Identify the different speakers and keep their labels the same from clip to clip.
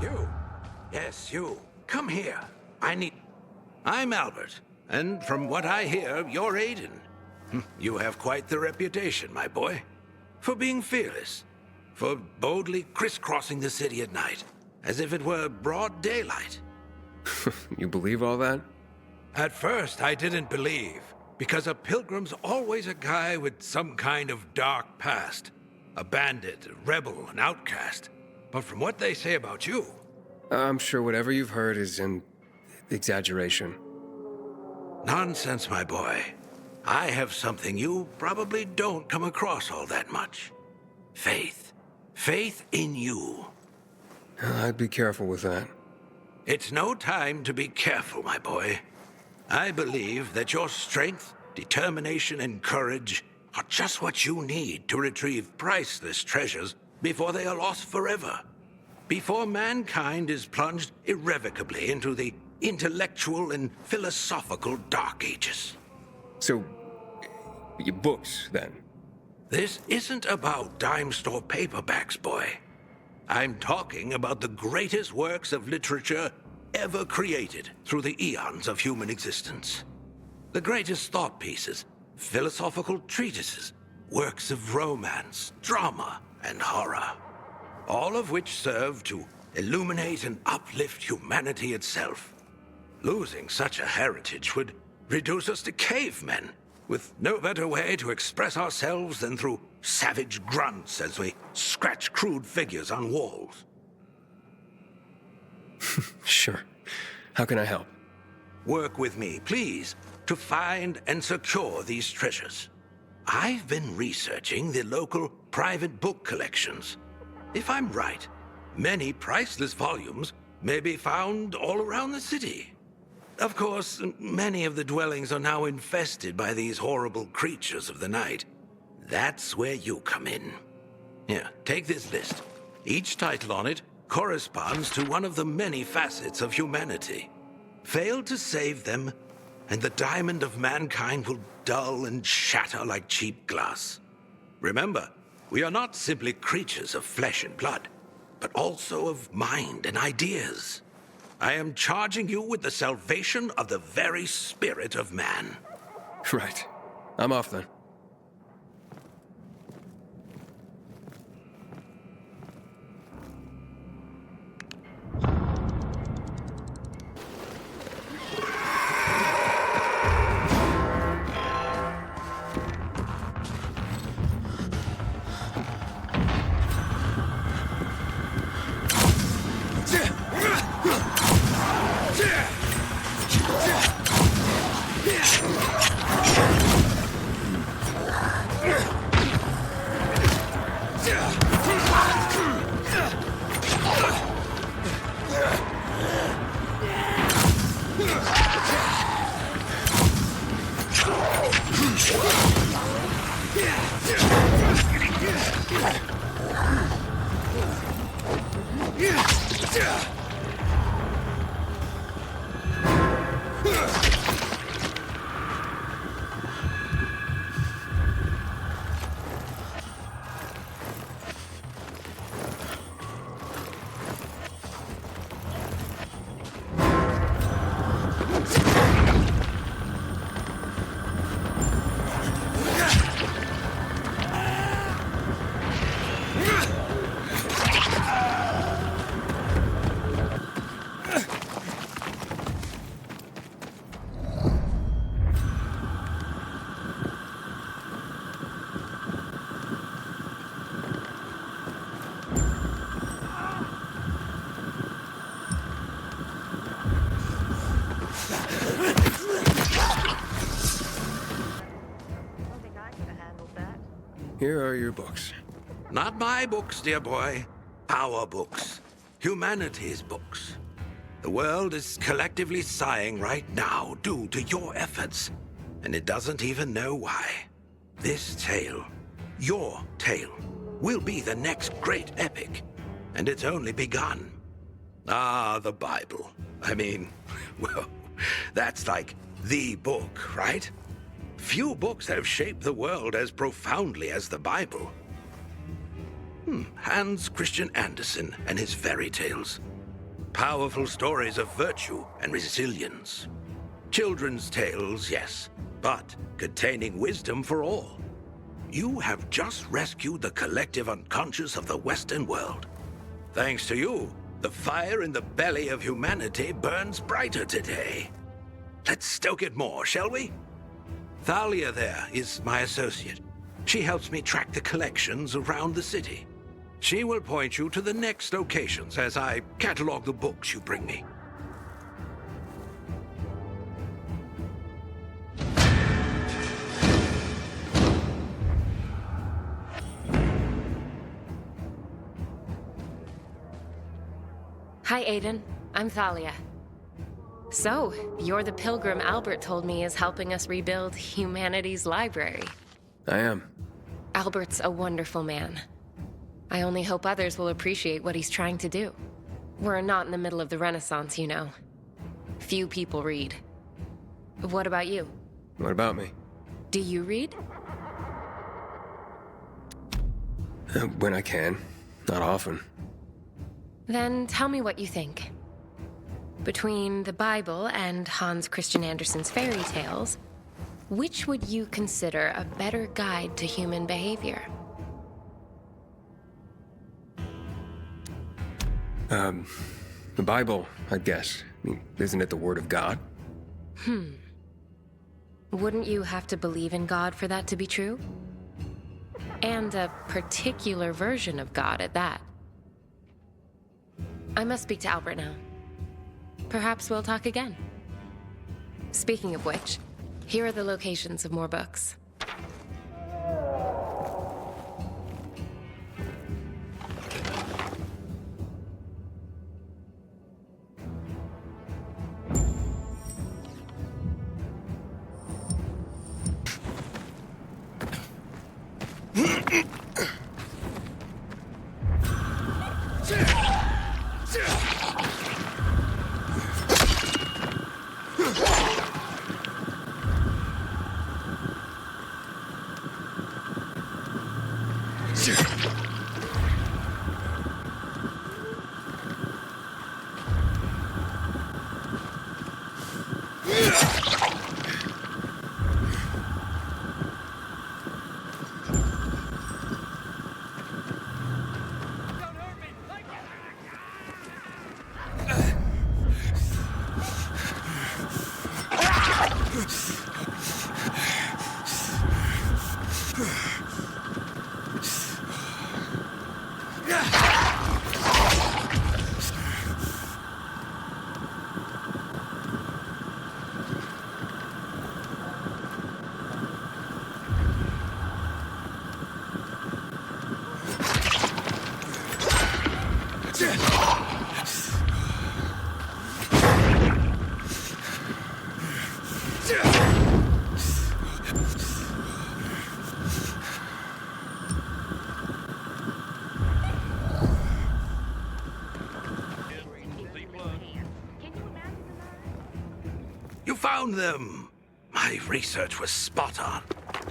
Speaker 1: You? Yes, you. Come here. I'm Albert, and from what I hear, you're Aiden. You have quite the reputation, my boy. For being fearless. For boldly crisscrossing the city at night, as if it were broad daylight.
Speaker 2: You believe all that?
Speaker 1: At first, I didn't believe, because a pilgrim's always a guy with some kind of dark past. A bandit, a rebel, an outcast. But from what they say about you...
Speaker 2: I'm sure whatever you've heard is an exaggeration.
Speaker 1: Nonsense, my boy. I have something you probably don't come across all that much. Faith. Faith in you.
Speaker 2: I'd be careful with that.
Speaker 1: It's no time to be careful, my boy. I believe that your strength, determination, and courage are just what you need to retrieve priceless treasures before they are lost forever. Before mankind is plunged irrevocably into the intellectual and philosophical Dark Ages.
Speaker 2: So, your books, then?
Speaker 1: This isn't about dime store paperbacks, boy. I'm talking about the greatest works of literature ever created through the eons of human existence. The greatest thought pieces, philosophical treatises, works of romance, drama, and horror. All of which serve to illuminate and uplift humanity itself. Losing such a heritage would reduce us to cavemen, with no better way to express ourselves than through savage grunts as we scratch crude figures on walls.
Speaker 2: Sure. How can I help?
Speaker 1: Work with me, please, to find and secure these treasures. I've been researching the local private book collections. If I'm right, many priceless volumes may be found all around the city. Of course, many of the dwellings are now infested by these horrible creatures of the night. That's where you come in. Here, take this list. Each title on it corresponds to one of the many facets of humanity. Fail to save them, and the diamond of mankind will dull and shatter like cheap glass. Remember, we are not simply creatures of flesh and blood, but also of mind and ideas. I am charging you with the salvation of the very spirit of man.
Speaker 2: Right. I'm off then. Here are your books.
Speaker 1: Not my books, dear boy. Our books. Humanity's books. The world is collectively sighing right now due to your efforts, and it doesn't even know why. This tale, your tale, will be the next great epic, and it's only begun. Ah, the Bible. I mean, well, that's like the book, right? Few books have shaped the world as profoundly as the Bible. Hans Christian Andersen and his fairy tales. powerful stories of virtue and resilience. Children's tales, yes, but containing wisdom for all. You have just rescued the collective unconscious of the Western world. Thanks to you, the fire in the belly of humanity burns brighter today. Let's stoke it more, shall we? Thalia there is my associate. She helps me track the collections around the city. She will point you to the next locations as I catalog the books you bring me.
Speaker 3: Hi, Aiden. I'm Thalia. So, you're the pilgrim Albert told me is helping us rebuild humanity's library.
Speaker 2: I am.
Speaker 3: Albert's a wonderful man. I only hope others will appreciate what he's trying to do. We're not in the middle of the Renaissance, you know. Few people read. What about you?
Speaker 2: What about me?
Speaker 3: Do you read?
Speaker 2: When I can. Not often.
Speaker 3: Then tell me what you think. Between the Bible and Hans Christian Andersen's fairy tales, which would you consider a better guide to human behavior?
Speaker 2: The Bible, I guess. I mean, isn't it the Word of God?
Speaker 3: Wouldn't you have to believe in God for that to be true? And a particular version of God at that. I must speak to Albert now. Perhaps we'll talk again. Speaking of which, here are the locations of more books.
Speaker 1: You found them! My research was spot on.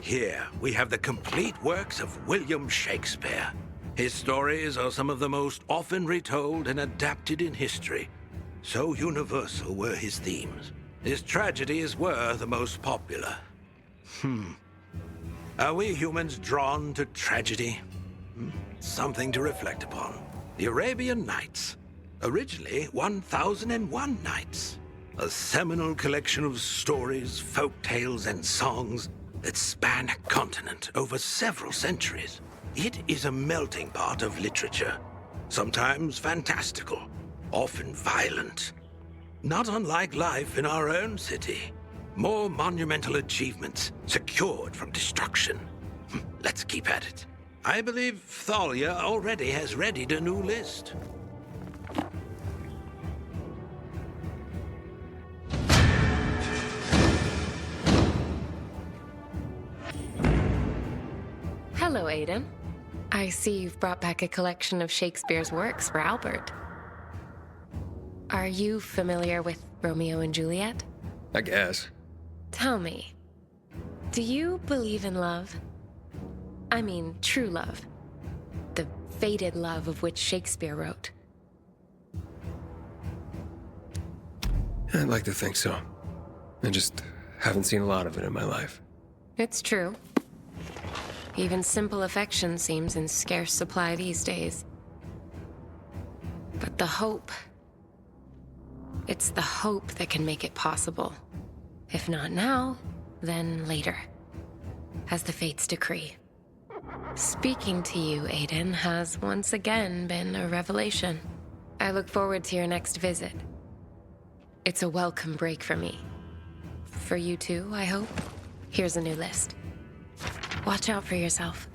Speaker 1: Here, we have the complete works of William Shakespeare. His stories are some of the most often retold and adapted in history. So universal were his themes. His tragedies were the most popular. Are we humans drawn to tragedy? Something to reflect upon. The Arabian Nights. Originally 1001 Nights. A seminal collection of stories, folk tales, and songs that span a continent over several centuries. It is a melting pot of literature, sometimes fantastical, often violent. Not unlike life in our own city. More monumental achievements secured from destruction. Let's keep at it. I believe Thalia already has readied a new list.
Speaker 3: Hello, Aiden. I see you've brought back a collection of Shakespeare's works for Albert. Are you familiar with Romeo and Juliet?
Speaker 2: I guess.
Speaker 3: Tell me, do you believe in love? I mean, true love. The fated love of which Shakespeare wrote.
Speaker 2: I'd like to think so. I just haven't seen a lot of it in my life.
Speaker 3: It's true. Even simple affection seems in scarce supply these days. But the hope... it's the hope that can make it possible. If not now, then later. As the fates decree. Speaking to you, Aiden, has once again been a revelation. I look forward to your next visit. It's a welcome break for me. For you too, I hope. Here's a new list. Watch out for yourself.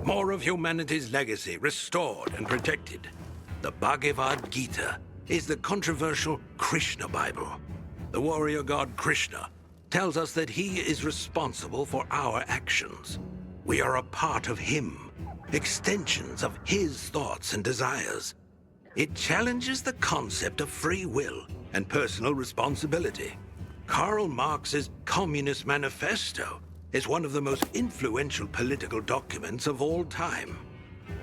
Speaker 1: More of humanity's legacy restored and protected. The Bhagavad Gita is the controversial Krishna Bible. The warrior god Krishna tells us that he is responsible for our actions. We are a part of him, extensions of his thoughts and desires. It challenges the concept of free will and personal responsibility. Karl Marx's Communist Manifesto is one of the most influential political documents of all time.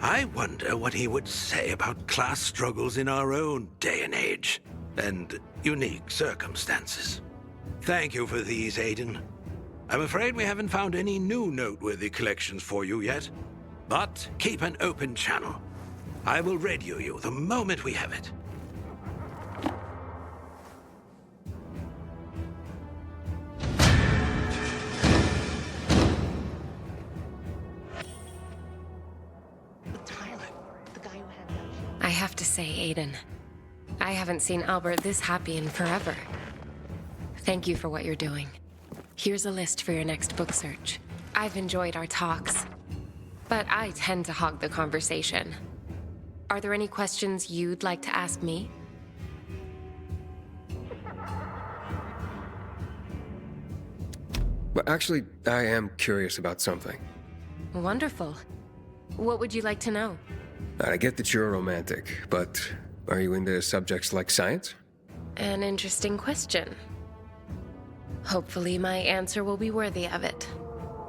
Speaker 1: I wonder what he would say about class struggles in our own day and age, and unique circumstances. Thank you for these, Aiden. I'm afraid we haven't found any new noteworthy collections for you yet, but keep an open channel. I will radio you the moment we have it.
Speaker 3: I have to say, Aiden, I haven't seen Albert this happy in forever. Thank you for what you're doing. Here's a list for your next book search. I've enjoyed our talks, but I tend to hog the conversation. Are there any questions you'd like to ask me?
Speaker 2: Well, actually, I am curious about something.
Speaker 3: Wonderful. What would you like to know?
Speaker 2: I get that you're a romantic, but are you into subjects like science?
Speaker 3: An interesting question. Hopefully my answer will be worthy of it.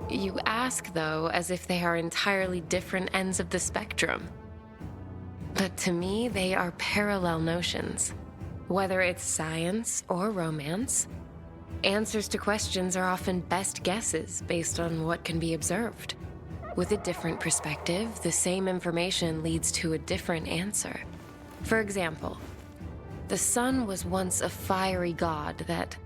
Speaker 3: You ask, though, as if they are entirely different ends of the spectrum. But to me, they are parallel notions. Whether it's science or romance, answers to questions are often best guesses based on what can be observed. With a different perspective, the same information leads to a different answer. For example, the sun was once a fiery god that,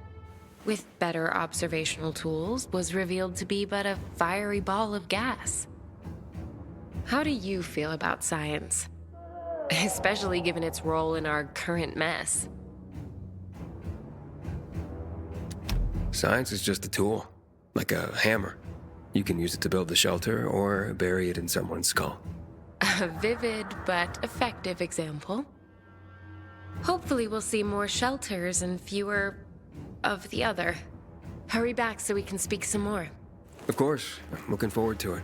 Speaker 3: with better observational tools, was revealed to be but a fiery ball of gas. How do you feel about science? Especially given its role in our current mess.
Speaker 2: Science is just a tool, like a hammer. You can use it to build the shelter or bury it in someone's skull.
Speaker 3: A vivid but effective example. Hopefully we'll see more shelters and fewer of the other. Hurry back so we can speak some more.
Speaker 2: Of course, I'm looking forward to it.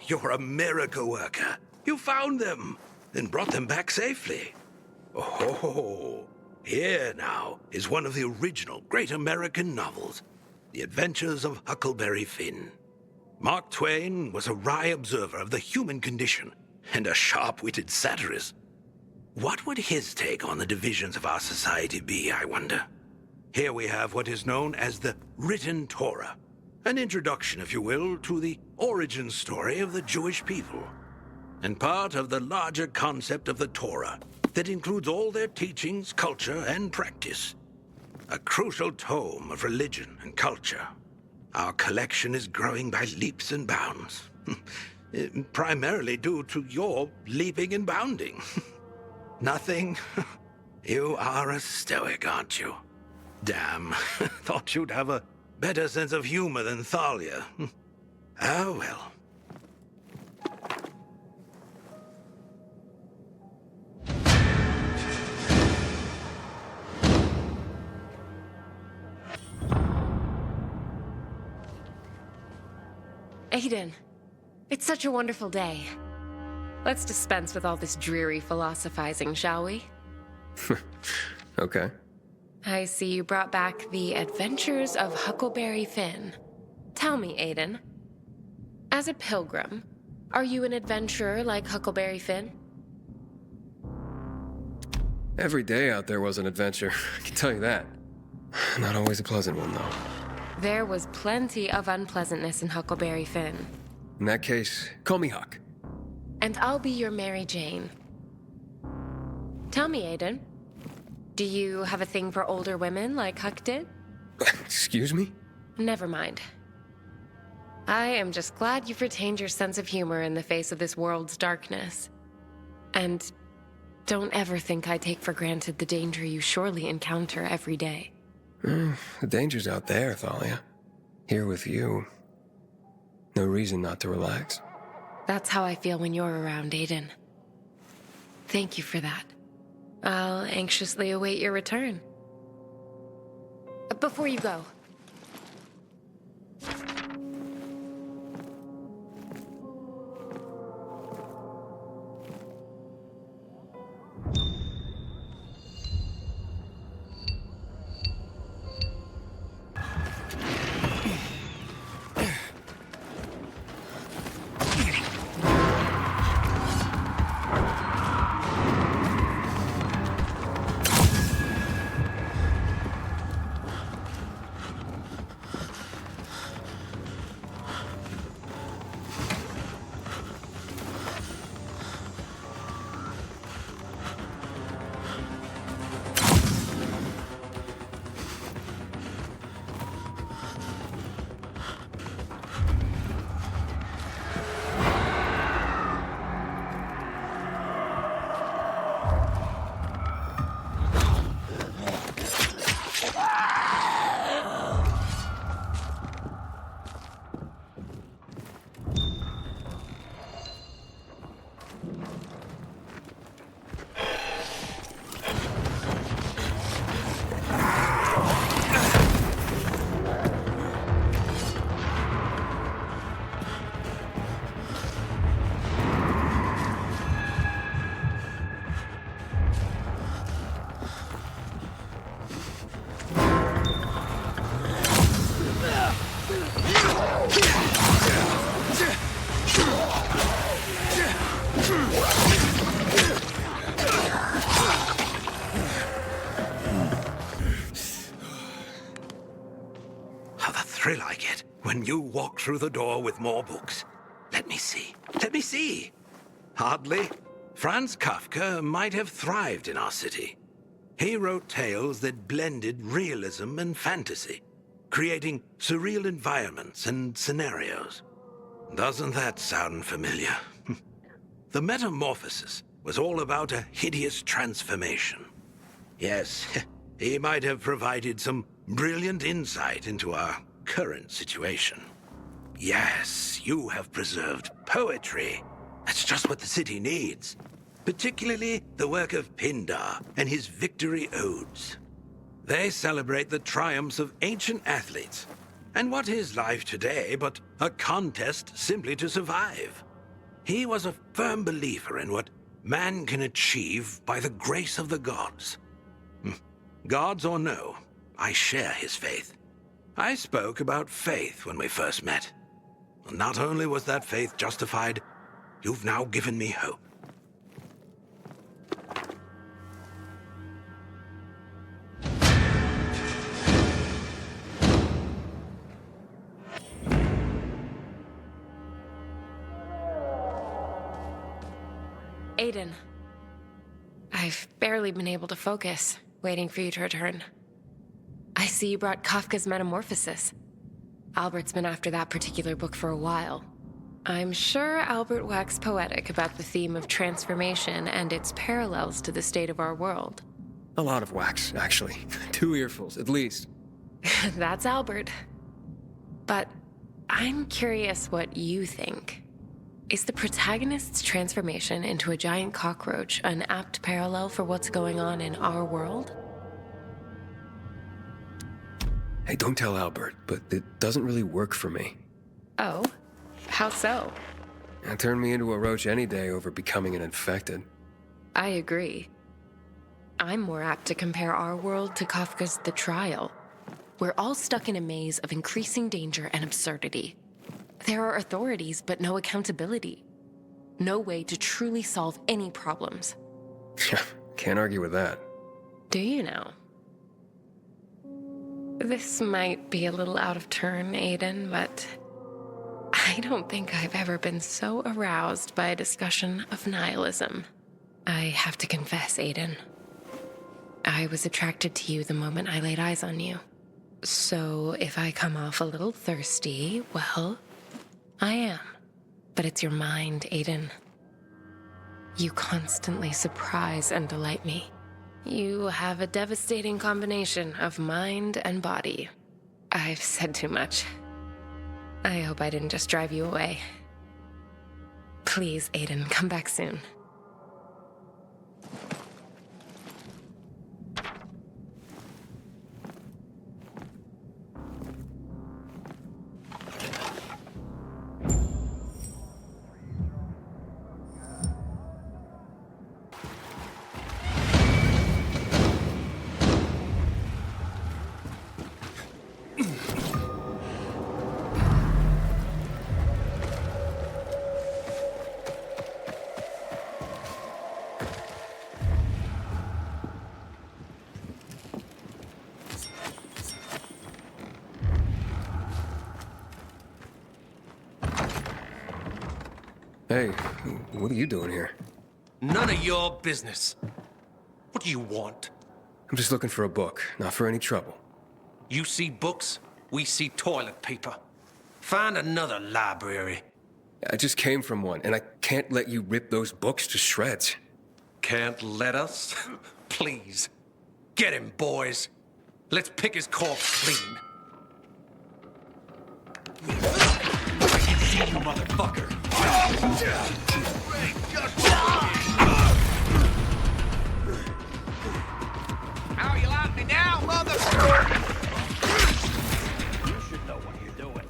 Speaker 1: You're a miracle worker. You found them, then brought them back safely. Oh, here now is one of the original great American novels, The Adventures of Huckleberry Finn. Mark Twain was a wry observer of the human condition and a sharp-witted satirist. What would his take on the divisions of our society be, I wonder? Here we have what is known as the written Torah. An introduction, if you will, to the origin story of the Jewish people, and part of the larger concept of the Torah that includes all their teachings, culture, and practice. A crucial tome of religion and culture. Our collection is growing by leaps and bounds, primarily due to your leaping and bounding. Nothing? You are a stoic, aren't you? Damn, thought you'd have a better sense of humor than Thalia. Oh, well.
Speaker 3: Aiden, it's such a wonderful day. Let's dispense with all this dreary philosophizing, shall we?
Speaker 2: Okay.
Speaker 3: I see you brought back The Adventures of Huckleberry Finn. Tell me, Aiden, as a pilgrim, are you an adventurer like Huckleberry Finn?
Speaker 2: Every day out there was an adventure, I can tell you that. Not always a pleasant one, though.
Speaker 3: There was plenty of unpleasantness in Huckleberry Finn.
Speaker 2: In that case, call me Huck.
Speaker 3: And I'll be your Mary Jane. Tell me, Aiden, do you have a thing for older women like Huck did?
Speaker 2: Excuse me?
Speaker 3: Never mind. I am just glad you've retained your sense of humor in the face of this world's darkness. And don't ever think I take for granted the danger you surely encounter every day.
Speaker 2: The danger's out there, Thalia. Here with you. No reason not to relax.
Speaker 3: That's how I feel when you're around, Aiden. Thank you for that. I'll anxiously await your return. Before you go,
Speaker 1: thrill I get when you walk through the door with more books. Let me see. Let me see. Hardly. Franz Kafka might have thrived in our city. He wrote tales that blended realism and fantasy, creating surreal environments and scenarios. Doesn't that sound familiar? The Metamorphosis was all about a hideous transformation. Yes, he might have provided some brilliant insight into our current situation. Yes, you have preserved poetry. That's just what the city needs. Particularly the work of Pindar and his victory odes. They celebrate the triumphs of ancient athletes. And what is life today but a contest simply to survive? He was a firm believer in what man can achieve by the grace of the gods. Gods or no, I share his faith. I spoke about faith when we first met. Not only was that faith justified, you've now given me hope.
Speaker 3: Aiden, I've barely been able to focus, waiting for you to return. I see you brought Kafka's Metamorphosis. Albert's been after that particular book for a while. I'm sure Albert waxed poetic about the theme of transformation and its parallels to the state of our world.
Speaker 2: A lot of wax, actually. 2 earfuls, at least.
Speaker 3: That's Albert. But I'm curious what you think. Is the protagonist's transformation into a giant cockroach an apt parallel for what's going on in our world?
Speaker 2: Hey, don't tell Albert, but it doesn't really work for me.
Speaker 3: Oh? How so?
Speaker 2: It turned me into a roach any day over becoming an infected.
Speaker 3: I agree. I'm more apt to compare our world to Kafka's The Trial. We're all stuck in a maze of increasing danger and absurdity. There are authorities, but no accountability. No way to truly solve any problems.
Speaker 2: Can't argue with that.
Speaker 3: Do you know? This might be a little out of turn, Aiden, but I don't think I've ever been so aroused by a discussion of nihilism. I have to confess, Aiden. I was attracted to you the moment I laid eyes on you. So if I come off a little thirsty, well, I am. But it's your mind, Aiden. You constantly surprise and delight me. You have a devastating combination of mind and body. I've said too much. I hope I didn't just drive you away. Please, Aiden, come back soon.
Speaker 2: Hey, what are you doing here?
Speaker 4: None of your business. What do you want?
Speaker 2: I'm just looking for a book, not for any trouble.
Speaker 4: You see books, we see toilet paper. Find another library.
Speaker 2: I just came from one, and I can't let you rip those books to shreds.
Speaker 4: Can't let us? Please. Get him, boys. Let's pick his corpse clean. I can see you, motherfucker.
Speaker 5: How you like me now, motherfucker? You should know what you're doing.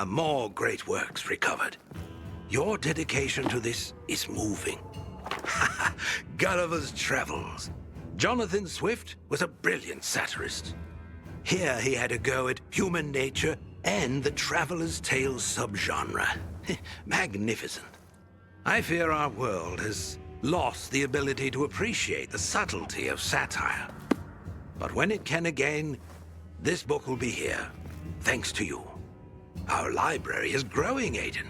Speaker 1: More great works recovered. Your dedication to this is moving. Gulliver's Travels. Jonathan Swift was a brilliant satirist. Here he had a go at human nature and the traveler's tale subgenre. Magnificent. I fear our world has lost the ability to appreciate the subtlety of satire. But when it can again, this book will be here, thanks to you. Our library is growing, Aiden.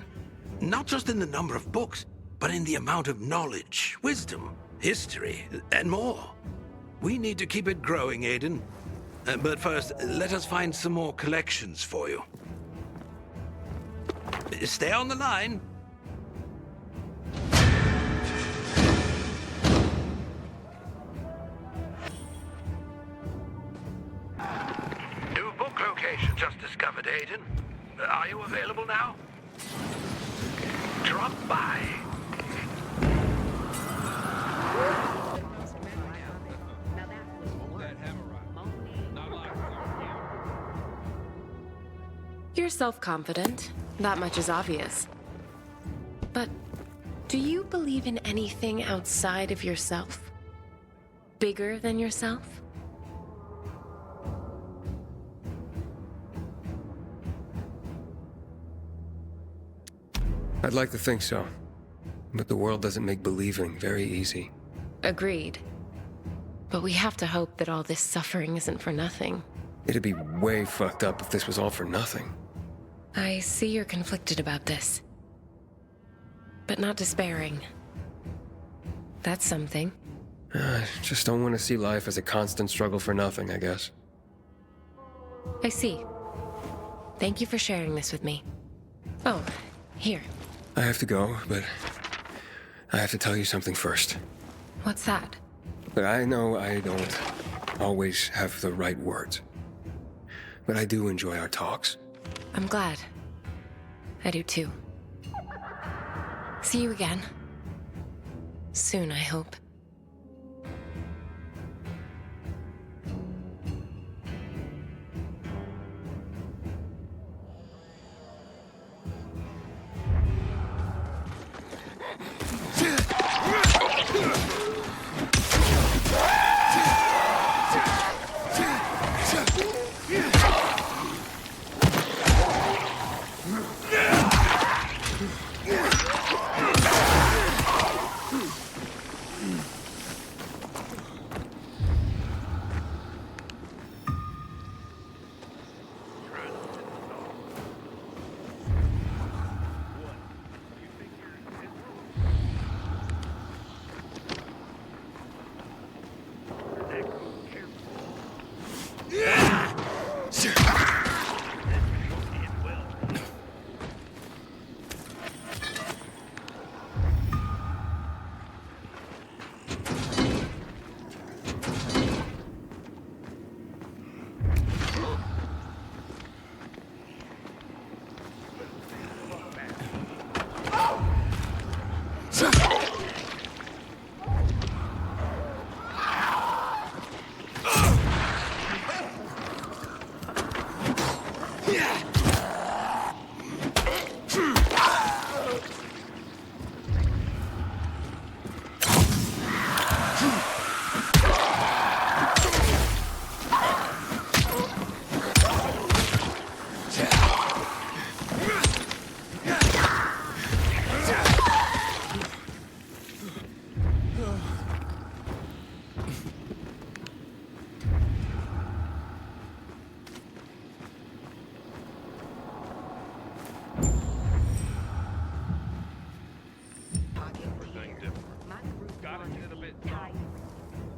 Speaker 1: Not just in the number of books, but in the amount of knowledge, wisdom, history, and more. We need to keep it growing, Aiden. But first, let us find some more collections for you. Stay on the line. New book location just discovered, Aiden. Are you available now? Drop by.
Speaker 3: You're self-confident. That much is obvious. But do you believe in anything outside of yourself? Bigger than yourself?
Speaker 2: I'd like to think so. But the world doesn't make believing very easy.
Speaker 3: Agreed. But we have to hope that all this suffering isn't for nothing.
Speaker 2: It'd be way fucked up if this was all for nothing.
Speaker 3: I see you're conflicted about this. But not despairing. That's something.
Speaker 2: I just don't want to see life as a constant struggle for nothing, I guess.
Speaker 3: I see. Thank you for sharing this with me. Oh, here.
Speaker 2: I have to go, but I have to tell you something first.
Speaker 3: What's that?
Speaker 2: But I know I don't always have the right words. But I do enjoy our talks.
Speaker 3: I'm glad. I do too. See you again. Soon, I hope.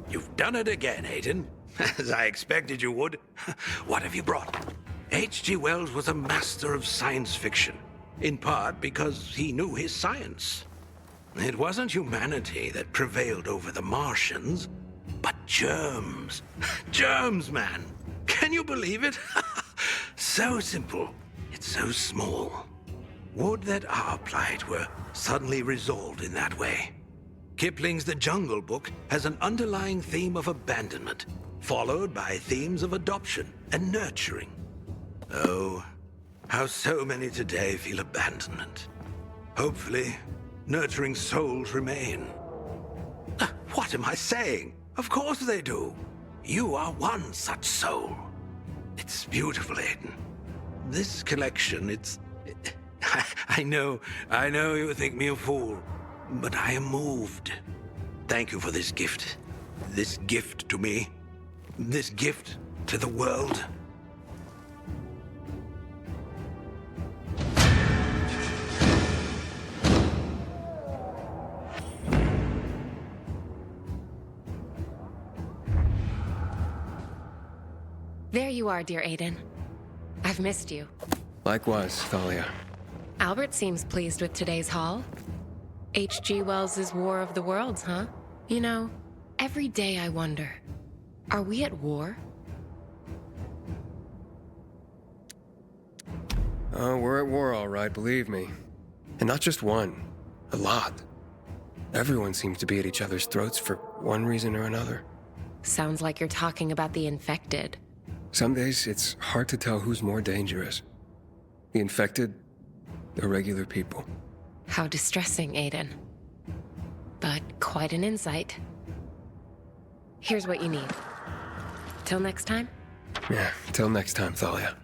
Speaker 1: You've done it again, Aiden. As I expected you would. What have you brought? H.G. Wells was a master of science fiction, in part because he knew his science. It wasn't humanity that prevailed over the Martians, but germs. Germs, man. Can you believe it? So simple, yet so small. Would that our plight were suddenly resolved in that way. Kipling's The Jungle Book has an underlying theme of abandonment, followed by themes of adoption and nurturing. Oh, how so many today feel abandonment. Hopefully, nurturing souls remain. What am I saying? Of course they do. You are one such soul. It's beautiful, Aiden. This collection, I know you think me a fool, but I am moved. Thank you for this gift. This gift to me. This gift to the world.
Speaker 3: There you are, dear Aiden. I've missed you.
Speaker 2: Likewise, Thalia.
Speaker 3: Albert seems pleased with today's haul. H.G. Wells' War of the Worlds, huh? You know, every day I wonder, are we at war?
Speaker 2: We're at war, all right, believe me. And not just one. A lot. Everyone seems to be at each other's throats for one reason or another.
Speaker 3: Sounds like you're talking about the infected.
Speaker 2: Some days, it's hard to tell who's more dangerous. The infected, They're regular people.
Speaker 3: How distressing, Aiden. But quite an insight. Here's what you need. Till next time?
Speaker 2: Yeah, till next time, Thalia.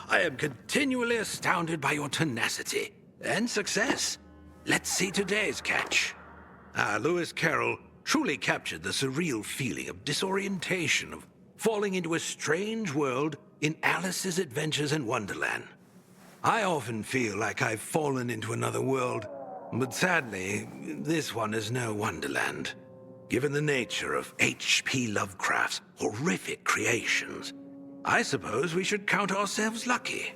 Speaker 1: I am continually astounded by your tenacity and success. Let's see today's catch. Lewis Carroll truly captured the surreal feeling of disorientation, of falling into a strange world in Alice's Adventures in Wonderland. I often feel like I've fallen into another world, but sadly, this one is no Wonderland. Given the nature of H.P. Lovecraft's horrific creations, I suppose we should count ourselves lucky.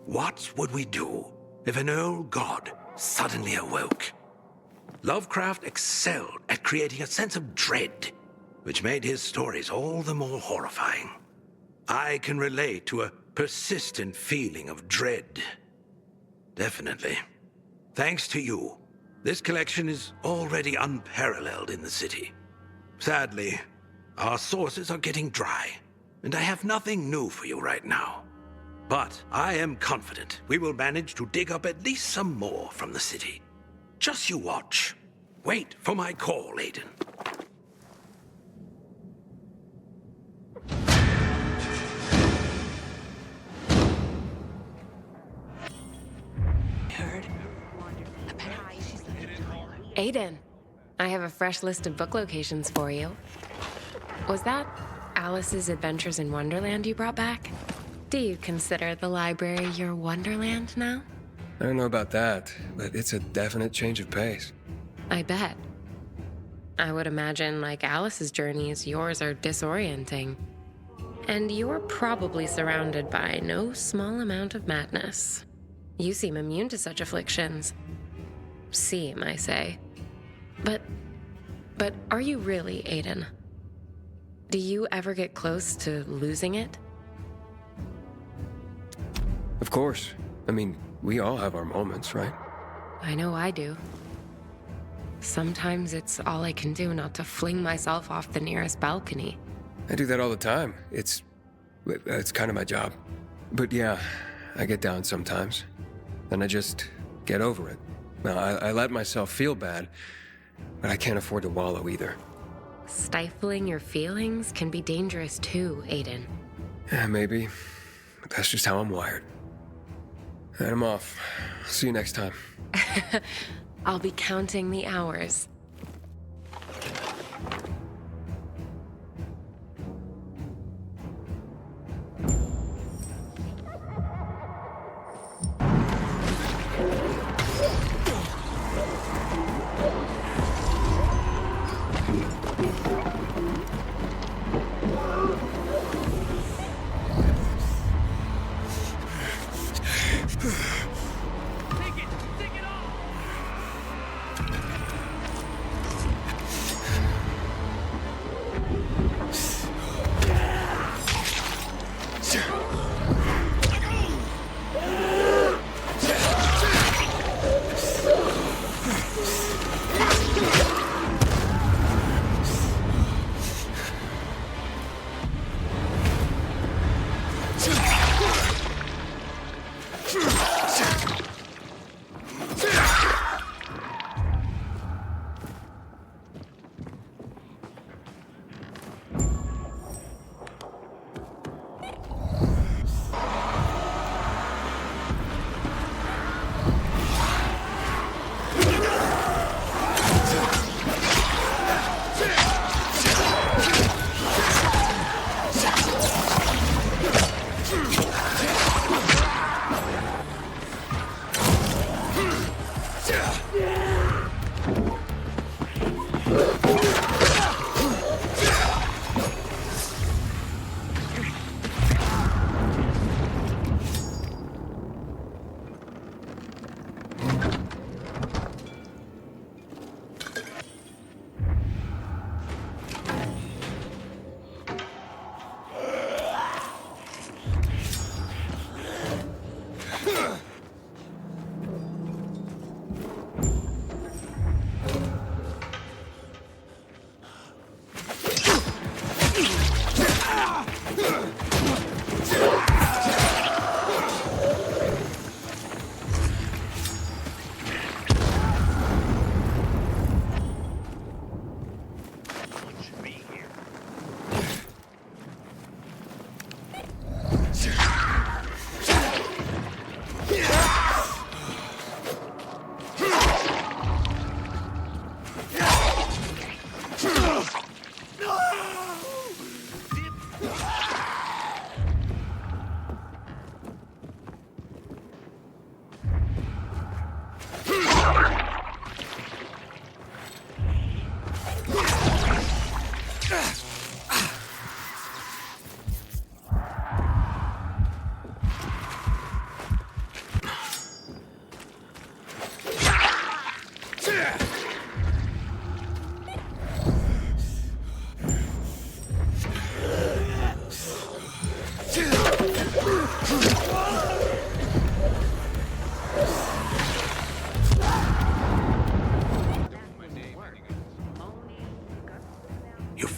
Speaker 1: What would we do if an old god suddenly awoke? Lovecraft excelled at creating a sense of dread, which made his stories all the more horrifying. I can relate to a persistent feeling of dread. Definitely. Thanks to you, this collection is already unparalleled in the city. Sadly, our sources are getting dry, and I have nothing new for you right now. But I am confident we will manage to dig up at least some more from the city. Just you watch. Wait for my call, Aiden.
Speaker 3: Aiden, I have a fresh list of book locations for you. Was that Alice's Adventures in Wonderland you brought back? Do you consider the library your Wonderland now?
Speaker 2: I don't know about that, but it's a definite change of pace.
Speaker 3: I bet. I would imagine, like Alice's journeys, yours are disorienting. And you're probably surrounded by no small amount of madness. You seem immune to such afflictions. Seem, I say. But are you really, Aiden? Do you ever get close to losing it?
Speaker 2: Of course. I mean, we all have our moments, right?
Speaker 3: I know I do. Sometimes it's all I can do not to fling myself off the nearest balcony.
Speaker 2: I do that all the time. It's kind of my job. But yeah, I get down sometimes. Then I just get over it. Now, I let myself feel bad, but I can't afford to wallow either.
Speaker 3: Stifling your feelings can be dangerous too, Aiden.
Speaker 2: Yeah, maybe. But that's just how I'm wired. And I'm off. See you next time.
Speaker 3: I'll be counting the hours.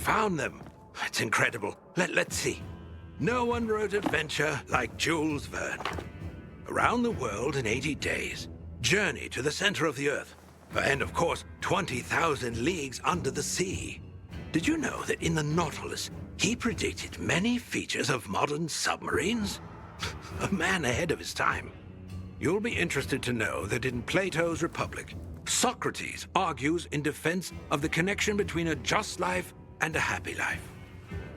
Speaker 1: Found them. It's incredible. Let's see. No one wrote adventure like Jules Verne. Around the world in 80 days. Journey to the center of the Earth. And of course, 20,000 leagues under the sea. Did you know that in the Nautilus, he predicted many features of modern submarines? A man ahead of his time. You'll be interested to know that in Plato's Republic, Socrates argues in defense of the connection between a just life and a happy life.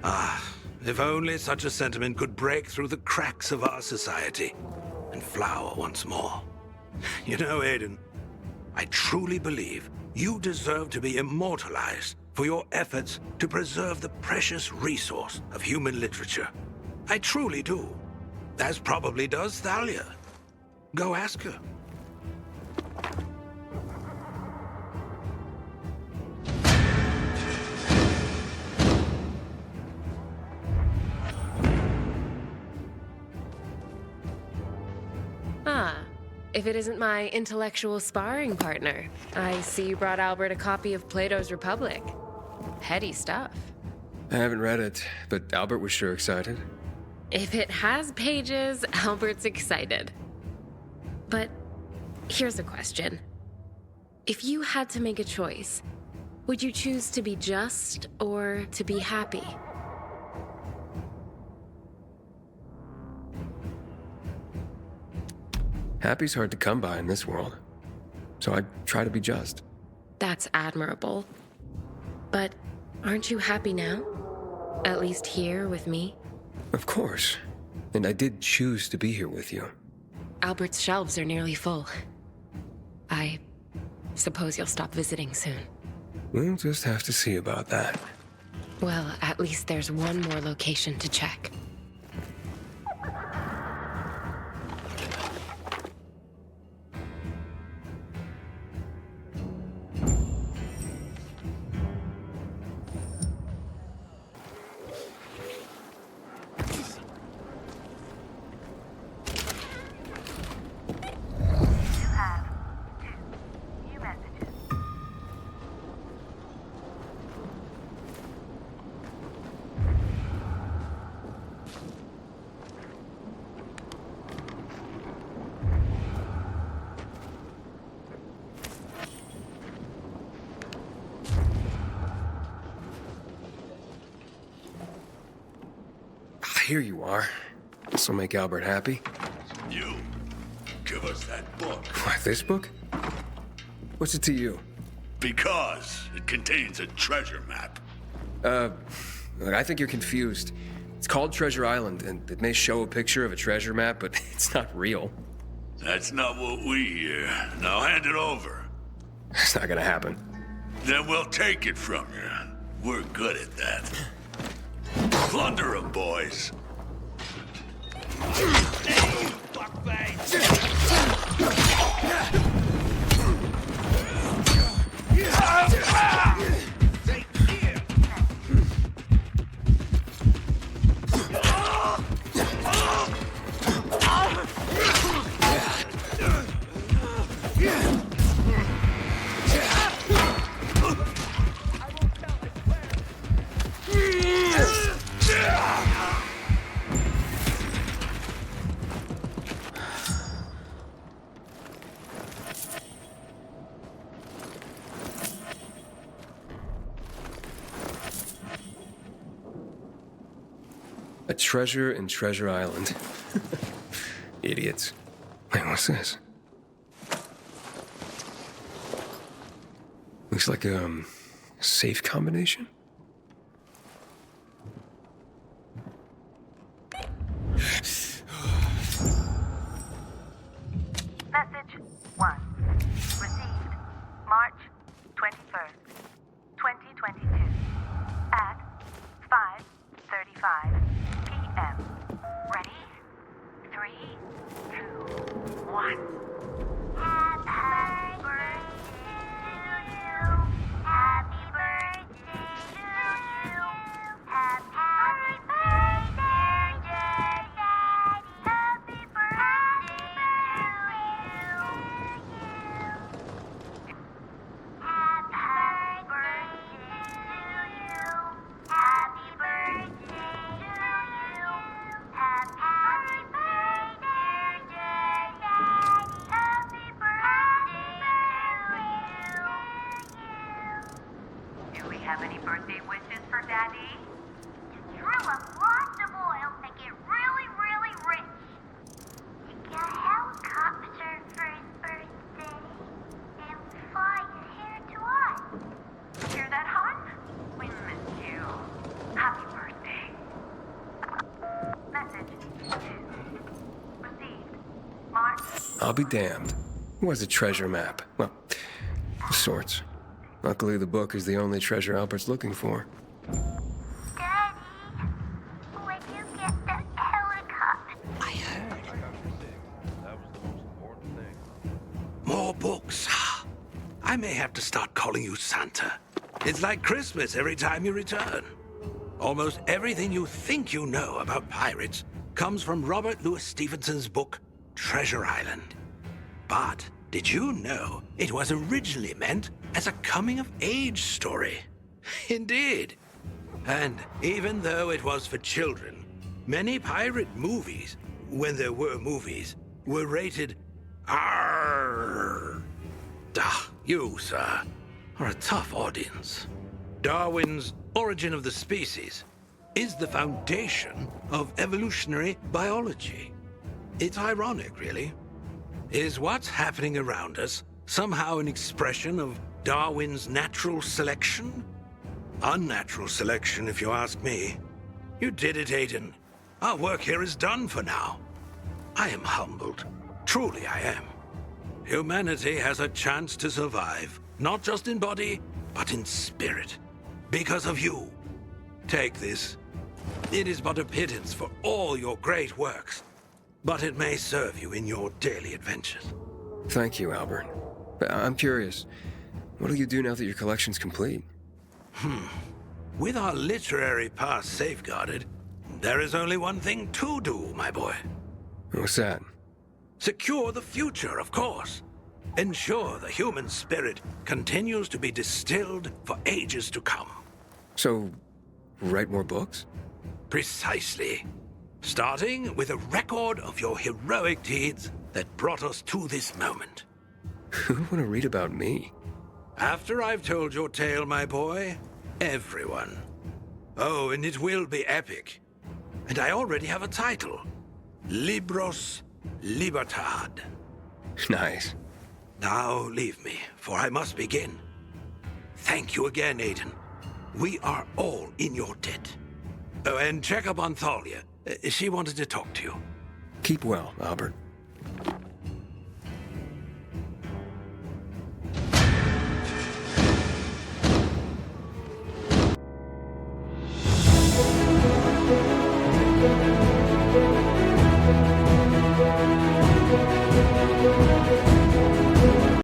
Speaker 1: Ah, if only such a sentiment could break through the cracks of our society and flower once more. You know, Aiden, I truly believe you deserve to be immortalized for your efforts to preserve the precious resource of human literature. I truly do. As probably does Thalia. Go ask her.
Speaker 3: Ah, if it isn't my intellectual sparring partner. I see you brought Albert a copy of Plato's Republic. Heady stuff.
Speaker 2: I haven't read it, but Albert was sure excited.
Speaker 3: If it has pages, Albert's excited. But here's a question. If you had to make a choice, would you choose to be just or to be happy?
Speaker 2: Happy's hard to come by in this world, so I try to be just.
Speaker 3: That's admirable. But aren't you happy now? At least here with me?
Speaker 2: Of course. And I did choose to be here with you.
Speaker 3: Albert's shelves are nearly full. I suppose you'll stop visiting soon.
Speaker 2: We'll just have to see about that.
Speaker 3: Well, at least there's one more location to check.
Speaker 2: Here you are. This'll make Albert happy.
Speaker 6: You, give us that book.
Speaker 2: What, this book? What's it to you?
Speaker 6: Because it contains a treasure map.
Speaker 2: Look, I think you're confused. It's called Treasure Island, and it may show a picture of a treasure map, but it's not real.
Speaker 6: That's not what we hear. Now hand it over.
Speaker 2: It's not gonna happen.
Speaker 6: Then we'll take it from you. We're good at that. Plunder 'em, boys.
Speaker 2: A treasure in Treasure Island. Idiots. Wait, what's this? Looks like a safe combination?
Speaker 7: Message 1. Received March 21st, 2022 at 5:35 p.m. Ready? 3, 2, 1. Happy birthday to you. Happy birthday to you. Happy birthday, dear Daddy. Happy birthday to you. Happy birthday to you. Happy birthday to you. Happy birthday, dear Daddy. Happy birthday to you. Do we have any birthday wishes for Daddy? To drill a lots of oil and get really, really rich. To get a helicopter for his birthday and fly here to us. Hear that, hon? We miss you. Happy birthday. Message 2. Received March.
Speaker 2: I'll be damned. was a treasure map. Well, of sorts. Luckily, the book is the only treasure Albert's looking for.
Speaker 7: Daddy, when you get the helicopter.
Speaker 1: More books. I may have to start calling you Santa. It's like Christmas every time you return. Almost everything you think you know about pirates comes from Robert Louis Stevenson's book, Treasure Island. But did you know it was originally meant as a coming-of-age story? Indeed. And even though it was for children, many pirate movies, when there were movies, were rated R. You, sir, are a tough audience. Darwin's Origin of the Species is the foundation of evolutionary biology. It's ironic, really. Is what's happening around us somehow an expression of Darwin's natural selection? Unnatural selection, if you ask me. You did it, Aiden. Our work here is done for now. I am humbled. Truly I am. Humanity has a chance to survive, not just in body, but in spirit. Because of you. Take this. It is but a pittance for all your great works, but it may serve you in your daily adventures.
Speaker 2: Thank you, Albert. But I'm curious, what'll you do now that your collection's complete?
Speaker 1: With our literary past safeguarded, there is only one thing to do, my boy.
Speaker 2: What's that?
Speaker 1: Secure the future, of course. Ensure the human spirit continues to be distilled for ages to come.
Speaker 2: So, write more books?
Speaker 1: Precisely. Starting with a record of your heroic deeds that brought us to this moment.
Speaker 2: Who would want to read about me?
Speaker 1: After I've told your tale, my boy, everyone. Oh, and it will be epic. And I already have a title. Libros Libertad.
Speaker 2: Nice.
Speaker 1: Now leave me, for I must begin. Thank you again, Aiden. We are all in your debt. Oh, and check up on Thalia. She wanted to talk to you.
Speaker 2: Keep well, Albert.